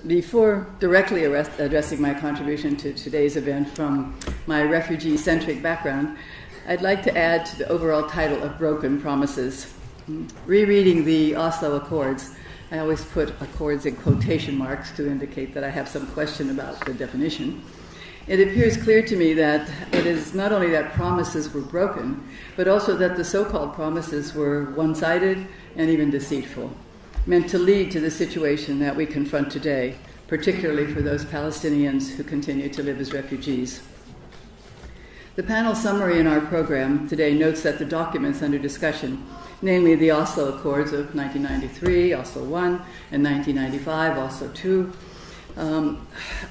before directly addressing my contribution to today's event from my refugee-centric background, I'd like to add to the overall title of Broken Promises. Rereading the Oslo Accords, I always put accords in quotation marks to indicate that I have some question about the definition. It appears clear to me that it is not only that promises were broken, but also that the so-called promises were one-sided and even deceitful, meant to lead to the situation that we confront today, particularly for those Palestinians who continue to live as refugees. The panel summary in our program today notes that the documents under discussion, namely the Oslo Accords of 1993, Oslo I, and 1995, Oslo II,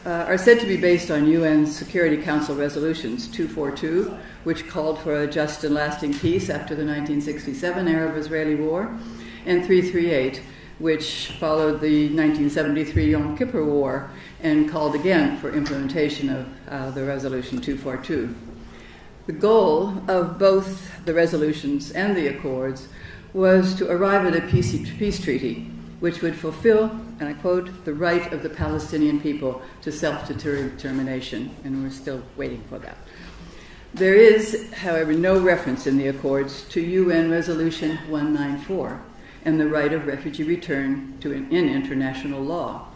are said to be based on UN Security Council resolutions 242, which called for a just and lasting peace after the 1967 Arab-Israeli War, and 338, which followed the 1973 Yom Kippur War and called again for implementation of the resolution 242. The goal of both the resolutions and the accords was to arrive at a peace treaty which would fulfill, and I quote, the right of the Palestinian people to self-determination, and we're still waiting for that. There is, however, no reference in the accords to UN Resolution 194 and the right of refugee return in international law.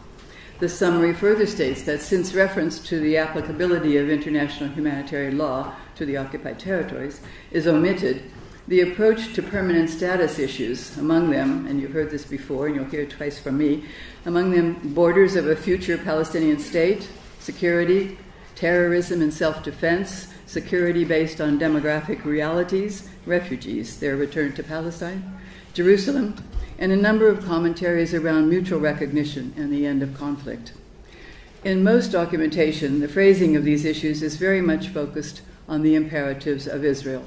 The summary further states that since reference to the applicability of international humanitarian law to the occupied territories is omitted, the approach to permanent status issues, among them, and you've heard this before and you'll hear it twice from me, among them borders of a future Palestinian state, security, terrorism and self-defense, security based on demographic realities, refugees, their return to Palestine, Jerusalem, and a number of commentaries around mutual recognition and the end of conflict. In most documentation, the phrasing of these issues is very much focused on the imperatives of Israel.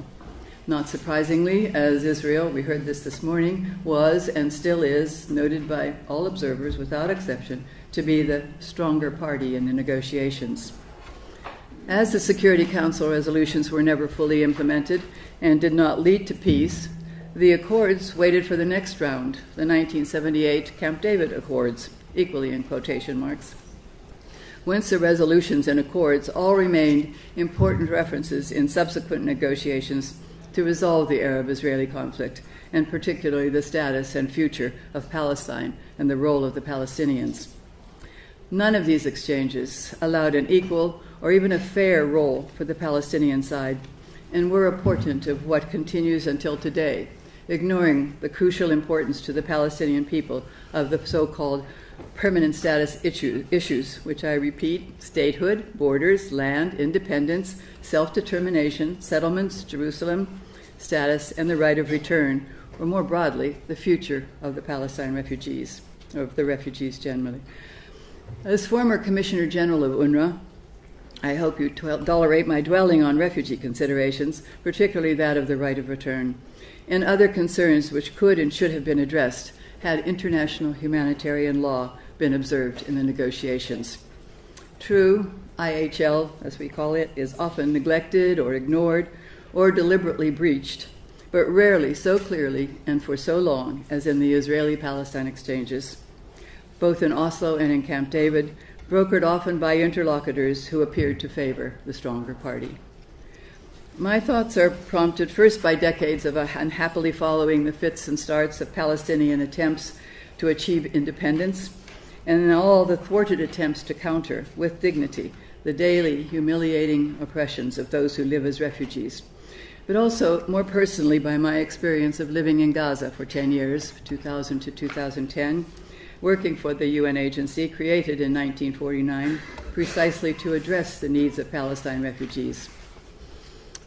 Not surprisingly, as Israel, we heard this morning, was and still is noted by all observers without exception to be the stronger party in the negotiations. As the Security Council resolutions were never fully implemented and did not lead to peace, the Accords waited for the next round, the 1978 Camp David Accords, equally in quotation marks. Whence the resolutions and Accords all remained important references in subsequent negotiations to resolve the Arab-Israeli conflict, and particularly the status and future of Palestine and the role of the Palestinians. None of these exchanges allowed an equal or even a fair role for the Palestinian side, and were a portent of what continues until today, ignoring the crucial importance to the Palestinian people of the so-called permanent status issues, which I repeat, statehood, borders, land, independence, self-determination, settlements, Jerusalem, status, and the right of return, or more broadly, the future of the Palestine refugees, or of the refugees generally. As former Commissioner General of UNRWA, I hope you tolerate my dwelling on refugee considerations, particularly that of the right of return, and other concerns which could and should have been addressed had international humanitarian law been observed in the negotiations. True, IHL, as we call it, is often neglected or ignored or deliberately breached, but rarely so clearly and for so long as in the Israeli-Palestine exchanges, both in Oslo and in Camp David, brokered often by interlocutors who appeared to favor the stronger party. My thoughts are prompted first by decades of unhappily following the fits and starts of Palestinian attempts to achieve independence, and all the thwarted attempts to counter, with dignity, the daily humiliating oppressions of those who live as refugees, but also more personally by my experience of living in Gaza for 10 years, 2000 to 2010, working for the UN agency created in 1949 precisely to address the needs of Palestine refugees.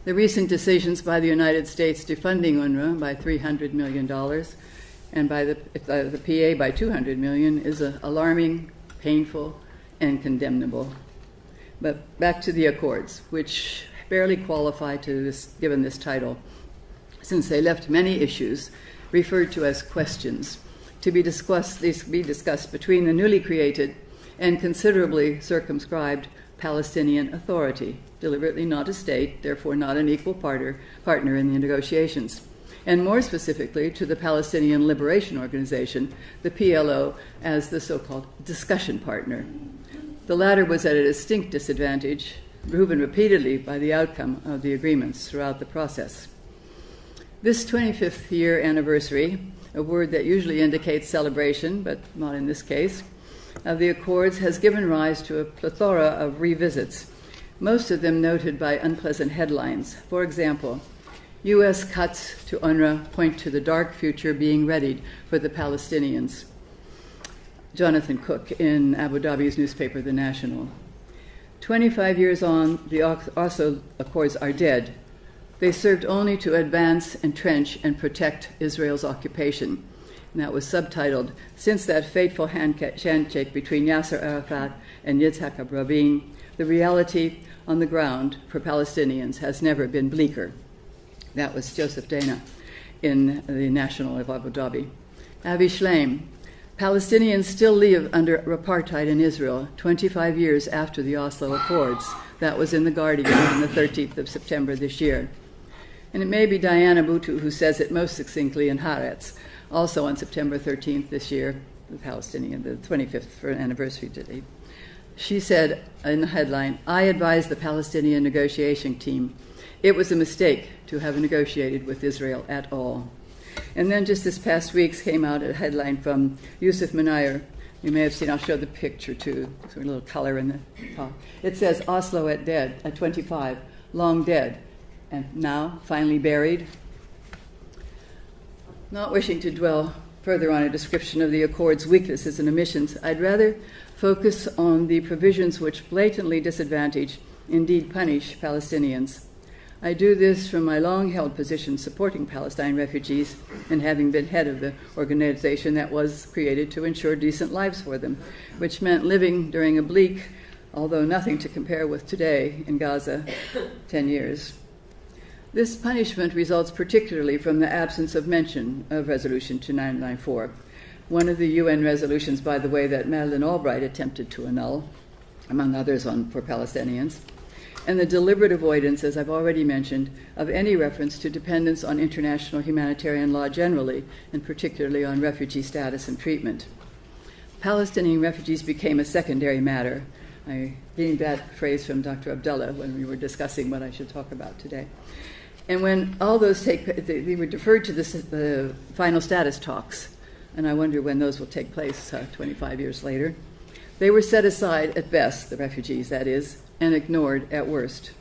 The recent decisions by the United States defunding UNRWA by $300 million and by the PA by $200 million is alarming, painful, and condemnable. But back to the Accords, which barely qualify to this, given this title, since they left many issues referred to as questions to be discussed between the newly created and considerably circumscribed Palestinian Authority, deliberately not a state, therefore not an equal partner in the negotiations, and more specifically to the Palestinian Liberation Organization, the PLO, as the so-called discussion partner. The latter was at a distinct disadvantage, proven repeatedly by the outcome of the agreements throughout the process. This 25th year anniversary, a word that usually indicates celebration, but not in this case, of the Accords has given rise to a plethora of revisits, most of them noted by unpleasant headlines. For example, U.S. cuts to UNRWA point to the dark future being readied for the Palestinians. Jonathan Cook in Abu Dhabi's newspaper, The National. 25 years on, the Oslo Accords are dead. They served only to advance, entrench, and protect Israel's occupation. And that was subtitled, Since That Fateful Handshake Between Yasser Arafat and Yitzhak Rabin, the reality on the ground for Palestinians has never been bleaker. That was Joseph Dana in the National of Abu Dhabi. Avi Shleim, Palestinians still live under apartheid in Israel 25 years after the Oslo Accords. That was in The Guardian on the 13th of September this year. And it may be Diana Butu who says it most succinctly in Haaretz, also on September 13th this year, the 25th anniversary date. She said in the headline, I advised the Palestinian negotiation team. It was a mistake to have negotiated with Israel at all. And then just this past week came out a headline from Yusuf Menayer. You may have seen, I'll show the picture too, so a little color in the top. It says Oslo at 25, long dead, and now finally buried. Not wishing to dwell further on a description of the Accord's weaknesses and omissions, I'd rather focus on the provisions which blatantly disadvantage, indeed punish, Palestinians. I do this from my long-held position supporting Palestine refugees and having been head of the organization that was created to ensure decent lives for them, which meant living during a bleak, although nothing to compare with today, in Gaza, 10 years. This punishment results particularly from the absence of mention of Resolution 2994, one of the UN resolutions, by the way, that Madeleine Albright attempted to annul, among others for Palestinians, and the deliberate avoidance, as I've already mentioned, of any reference to dependence on international humanitarian law generally, and particularly on refugee status and treatment. Palestinian refugees became a secondary matter. I gleaned that phrase from Dr. Abdullah when we were discussing what I should talk about today. And when all those they were deferred to the final status talks, and I wonder when those will take place 25 years later. They were set aside at best, the refugees, that is, and ignored at worst.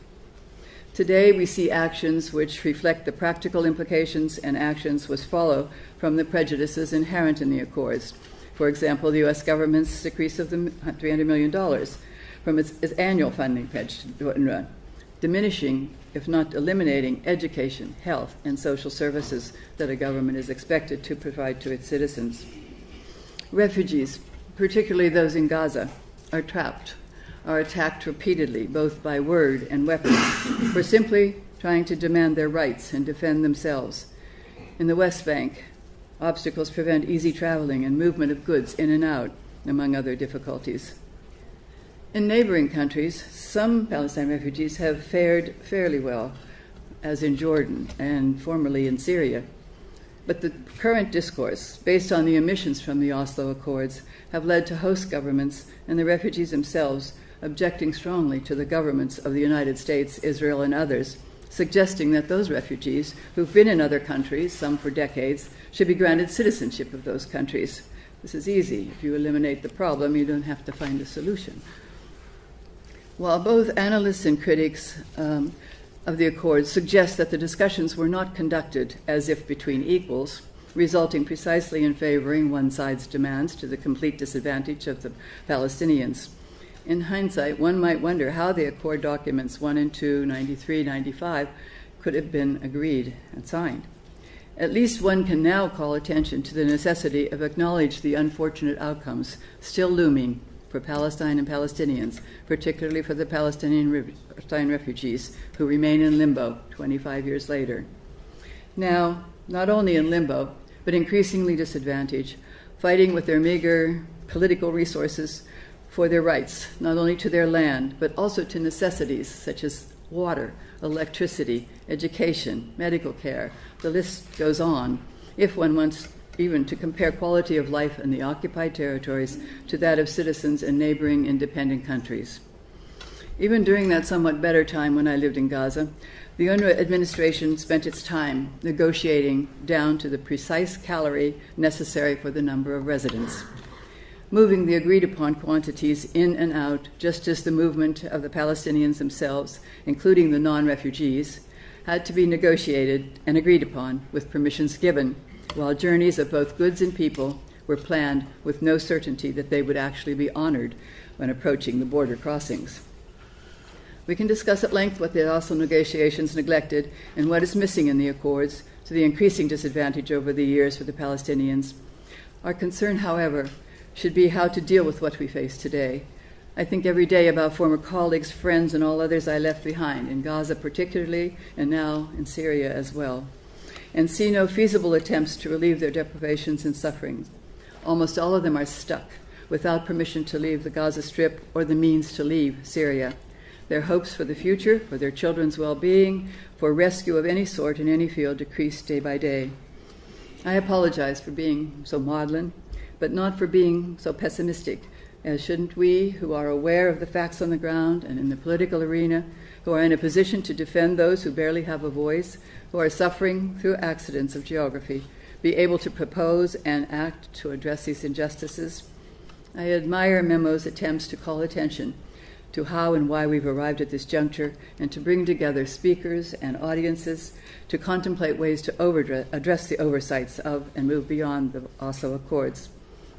Today we see actions which reflect the practical implications and actions which follow from the prejudices inherent in the Accords. For example, the U.S. government's decrease of the $300 million from its annual funding pledge to UNRWA, diminishing, if not eliminating, education, health, and social services that a government is expected to provide to its citizens. Refugees, particularly those in Gaza, are trapped, are attacked repeatedly, both by word and weapons, for simply trying to demand their rights and defend themselves. In the West Bank, obstacles prevent easy traveling and movement of goods in and out, among other difficulties. In neighboring countries, some Palestine refugees have fared fairly well, as in Jordan and formerly in Syria. But the current discourse, based on the omissions from the Oslo Accords, have led to host governments and the refugees themselves objecting strongly to the governments of the United States, Israel, and others, suggesting that those refugees who've been in other countries, some for decades, should be granted citizenship of those countries. This is easy. If you eliminate the problem, you don't have to find a solution. While both analysts and critics of the Accords suggest that the discussions were not conducted as if between equals, resulting precisely in favoring one side's demands to the complete disadvantage of the Palestinians. In hindsight, one might wonder how the Accord documents 1 and 2, 93, 95 could have been agreed and signed. At least one can now call attention to the necessity of acknowledging the unfortunate outcomes still looming for Palestine and Palestinians, particularly for the Palestinian refugees who remain in limbo 25 years later. Now, not only in limbo, but increasingly disadvantaged, fighting with their meager political resources for their rights, not only to their land, but also to necessities such as water, electricity, education, medical care. The list goes on, if one wants even to compare quality of life in the occupied territories to that of citizens in neighboring independent countries. Even during that somewhat better time when I lived in Gaza, the UNRWA administration spent its time negotiating down to the precise calorie necessary for the number of residents, moving the agreed-upon quantities in and out, just as the movement of the Palestinians themselves, including the non-refugees, had to be negotiated and agreed upon with permissions given, while journeys of both goods and people were planned with no certainty that they would actually be honored when approaching the border crossings. We can discuss at length what the Oslo negotiations neglected and what is missing in the accords, to the increasing disadvantage over the years for the Palestinians. Our concern, however, should be how to deal with what we face today. I think every day about former colleagues, friends, and all others I left behind, in Gaza particularly, and now in Syria as well, and see no feasible attempts to relieve their deprivations and sufferings. Almost all of them are stuck, without permission to leave the Gaza Strip or the means to leave Syria. Their hopes for the future, for their children's well-being, for rescue of any sort in any field decrease day by day. I apologize for being so maudlin, but not for being so pessimistic, as shouldn't we, who are aware of the facts on the ground and in the political arena, who are in a position to defend those who barely have a voice, who are suffering through accidents of geography, be able to propose and act to address these injustices? I admire MEMO's attempts to call attention to how and why we've arrived at this juncture, and to bring together speakers and audiences to contemplate ways to address the oversights of and move beyond the Oslo Accords.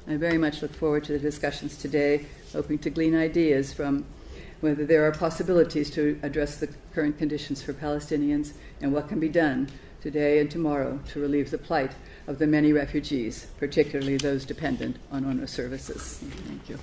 I very much look forward to the discussions today, hoping to glean ideas from whether there are possibilities to address the current conditions for Palestinians and what can be done today and tomorrow to relieve the plight of the many refugees, particularly those dependent on UNRWA services. Thank you.